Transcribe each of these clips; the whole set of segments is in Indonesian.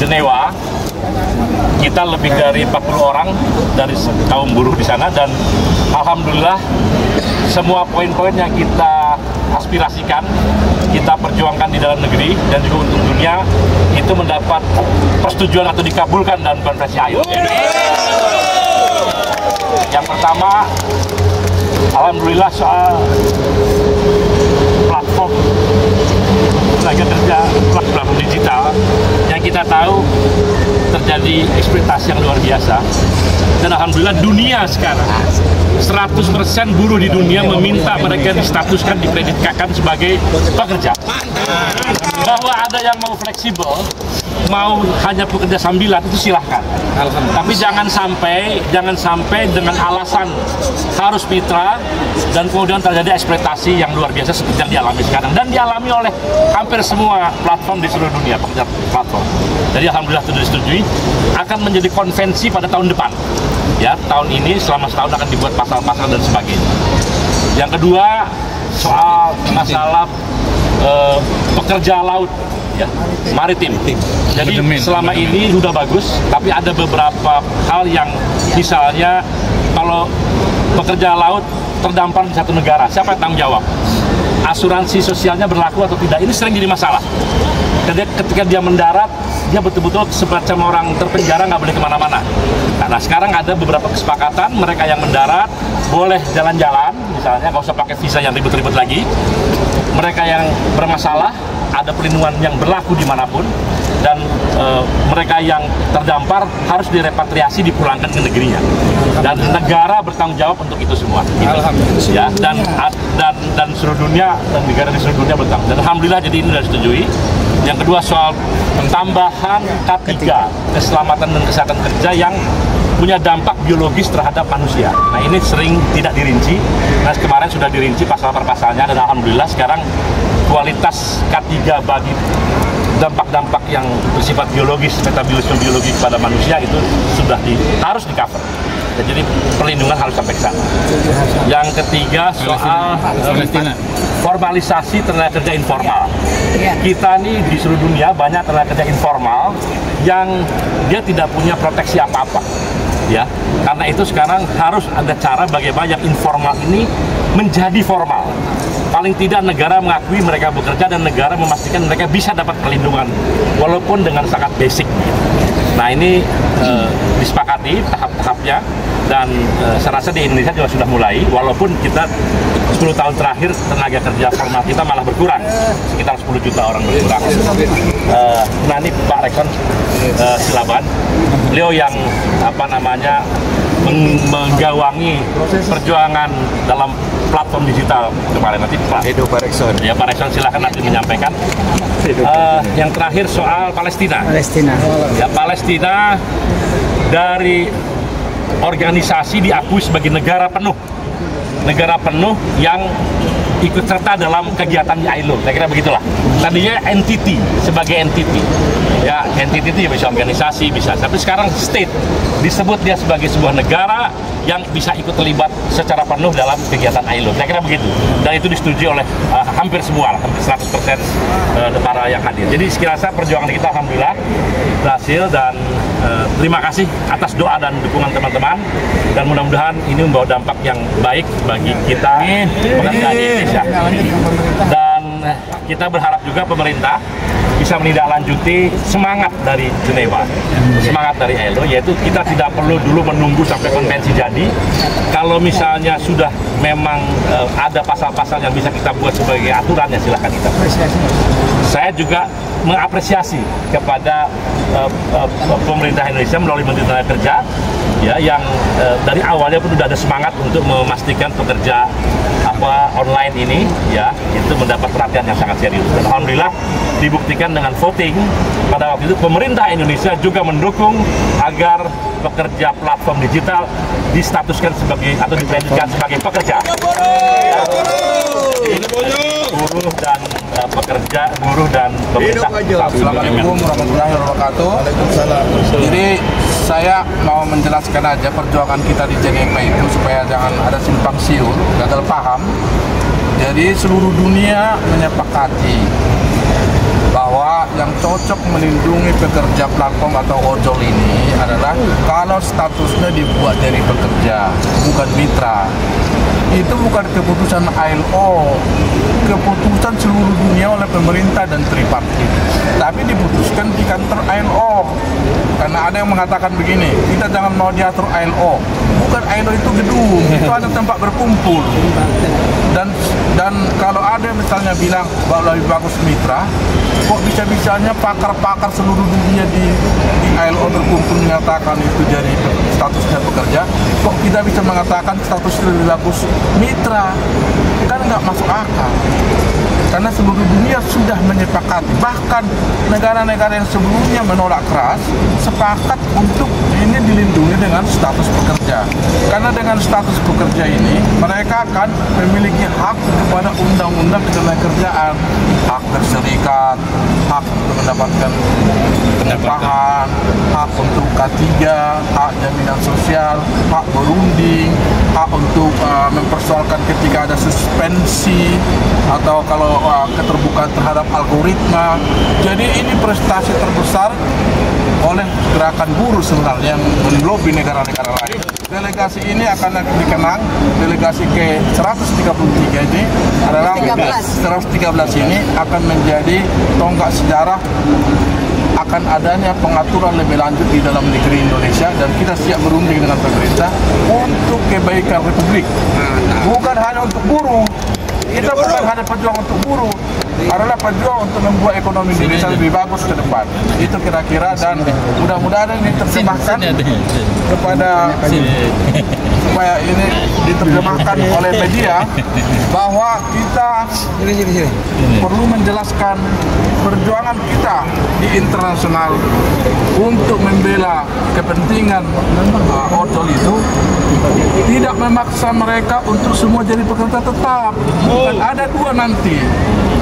Jenewa. Kita lebih dari 40 orang dari kaum buruh di sana, dan alhamdulillah semua poin-poin yang kita aspirasikan, kita perjuangkan di dalam negeri dan juga untuk dunia itu mendapat persetujuan atau dikabulkan dalam konferensi AYO. Yang pertama, alhamdulillah soal platform tenaga kerja, platform digital yang kita tahu terjadi ekspektasi yang luar biasa, dan alhamdulillah dunia sekarang 100% buruh di dunia meminta mereka distatuskan, dipredikatkan sebagai pekerja. Bahwa ada yang mau fleksibel, mau hanya pekerja sambilan, itu silahkan. Tapi jangan sampai dengan alasan harus mitra dan kemudian terjadi ekspektasi yang luar biasa seperti yang dialami sekarang dan dialami oleh hampir semua platform di seluruh dunia, pekerja platform. Jadi alhamdulillah sudah disetujui, akan menjadi konvensi pada tahun depan. Ya, tahun ini selama setahun akan dibuat pasal-pasal dan sebagainya. Yang kedua, soal masalah pekerja laut, ya, maritim. Jadi selama ini sudah bagus, tapi ada beberapa hal yang misalnya kalau pekerja laut terdampar di satu negara, siapa yang tanggung jawab? Asuransi sosialnya berlaku atau tidak? Ini sering jadi masalah. Ketika dia mendarat, dia betul-betul semacam orang terpenjara, nggak boleh kemana-mana. Nah, sekarang ada beberapa kesepakatan, mereka yang mendarat boleh jalan-jalan, misalnya nggak usah pakai visa yang ribet-ribet lagi. Mereka yang bermasalah, ada perlindungan yang berlaku dimanapun, dan mereka yang terdampar harus direpatriasi, dipulangkan ke negerinya, dan negara bertanggung jawab untuk itu semua. Gitu. Ya, dan seluruh dunia dan negara di seluruh dunia bertanggung. Dan alhamdulillah jadi ini sudah disetujui. Yang kedua soal tambahan K3, keselamatan dan kesehatan kerja yang punya dampak biologis terhadap manusia. Nah, ini sering tidak dirinci. Nah, kemarin sudah dirinci pasal per pasalnya, dan alhamdulillah sekarang kualitas K3 bagi dampak-dampak yang bersifat biologis, metabolisme biologis pada manusia itu sudah harus di-cover. Jadi perlindungan harus sampai ke sana. Yang ketiga soal formalisasi tenaga kerja informal. Kita nih di seluruh dunia banyak tenaga kerja informal yang dia tidak punya proteksi apa-apa. Ya, karena itu sekarang harus ada cara bagaimana yang informal ini menjadi formal. Paling tidak negara mengakui mereka bekerja dan negara memastikan mereka bisa dapat perlindungan walaupun dengan sangat basic. Nah, ini disepakati tahap-tahapnya, dan saya rasa di Indonesia juga sudah mulai, walaupun kita 10 tahun terakhir tenaga kerja formal kita malah berkurang, sekitar 10 juta orang berkurang. Nah, ini Pak Rekson Silaban, beliau yang menggawangi perjuangan dalam platform digital kemarin. Nanti Pak Rekson. Ya, Pak Rekson silakan nanti menyampaikan. Yang terakhir soal Palestina. Ya, Palestina dari organisasi diakui sebagai negara penuh yang ikut serta dalam kegiatan ILO. Saya kira begitulah. Tadinya entity, sebagai entity. Ya, entity itu bisa organisasi, bisa. Tapi sekarang state, disebut dia sebagai sebuah negara yang bisa ikut terlibat secara penuh dalam kegiatan ILO. Saya kira begitu. Dan itu disetujui oleh hampir semua, hampir 100% para yang hadir. Jadi sekiranya perjuangan kita alhamdulillah berhasil, dan terima kasih atas doa dan dukungan teman-teman, dan mudah-mudahan ini membawa dampak yang baik bagi kita pekerja di Indonesia. Dan kita berharap juga pemerintah bisa menindaklanjuti semangat dari Jenewa, semangat dari ILO, yaitu kita tidak perlu dulu menunggu sampai konvensi jadi. Kalau misalnya sudah memang ada pasal-pasal yang bisa kita buat sebagai aturan, ya silahkan kita. Saya juga mengapresiasi kepada pemerintah Indonesia melalui Menteri Tenaga Kerja, ya, yang dari awalnya pun sudah ada semangat untuk memastikan pekerja online ini, ya, itu mendapat perhatian yang sangat serius. Dan alhamdulillah dibuktikan dengan voting pada waktu itu pemerintah Indonesia juga mendukung agar pekerja platform digital distatuskan sebagai atau dipredikatkan sebagai pekerja. Buruh dan pekerja, buruh dan pemerintah. Assalamualaikum warahmatullahi wabarakatuh. Jadi saya mau menjelaskan aja perjuangan kita di Jenewa itu supaya jangan ada simpang siur, gagal paham. Jadi seluruh dunia menyepakati bahwa yang cocok melindungi pekerja platform atau ojol ini adalah kalau statusnya dibuat dari pekerja, bukan mitra. Itu bukan keputusan ILO, keputusan seluruh dunia oleh pemerintah dan tripartit, tapi diputuskan di kantor ILO. Karena ada yang mengatakan begini, kita jangan mau diatur ILO. Bukan, ILO itu gedung, itu ada tempat berkumpul. Dan kalau ada misalnya bilang bahwa lebih bagus mitra, kok bisa-bisanya pakar-pakar seluruh dunia di ILO berkumpul menyatakan itu jadi statusnya pekerja, kok kita bisa mengatakan statusnya lebih bagus mitra? Kan nggak masuk akal. Karena seluruh dunia sudah menyepakati, bahkan negara-negara yang sebelumnya menolak keras sepakat untuk ini dilindungi dengan status pekerja. Karena dengan status pekerja ini mereka akan memiliki hak kepada undang-undang ketenagakerjaan, hak berserikat, hak untuk mendapatkan pendapahan, hak untuk K3, hak jaminan sosial, hak berunding, hak untuk mempersoalkan ketika ada suspensi atau kalau keterbukaan terhadap algoritma. Jadi ini prestasi terbesar oleh gerakan buruh sebenarnya yang melobi negara-negara lain. Delegasi ini akan dikenang, delegasi ke 133 ini adalah 113 ini akan menjadi tonggak sejarah akan adanya pengaturan lebih lanjut di dalam negeri Indonesia, dan kita siap berunding dengan pemerintah untuk kebaikan Republik. Bukan hanya untuk buruh, kita bukan hanya pejuang untuk buruh, adalah pejuang untuk membuat ekonomi Indonesia lebih bagus ke depan. Itu kira-kira, dan mudah-mudahan ini diterjemahkan kepada supaya ini diterjemahkan oleh media bahwa kita perlu menjelaskan perjuangan kita di internasional untuk membela kepentingan ojol itu tidak memaksa mereka untuk semua jadi pekerja tetap. Dan ada dua nanti,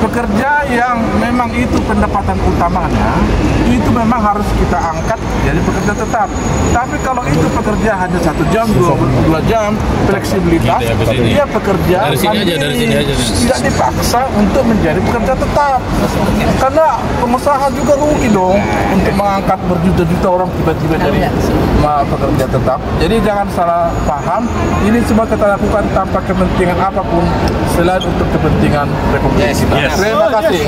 pekerja yang memang itu pendapatan utamanya itu memang harus kita angkat jadi pekerja tetap. Tapi kalau itu pekerja hanya 1 jam, 2 jam, fleksibilitas, dia bekerja tidak dipaksa untuk menjadi pekerja tetap. Karena pengusaha juga rugi dong untuk mengangkat berjuta-juta orang tiba-tiba dari pekerja tetap. Jadi jangan salah paham, ini semua kita lakukan tanpa kepentingan apapun selain untuk kepentingan Republik kita. Terima kasih.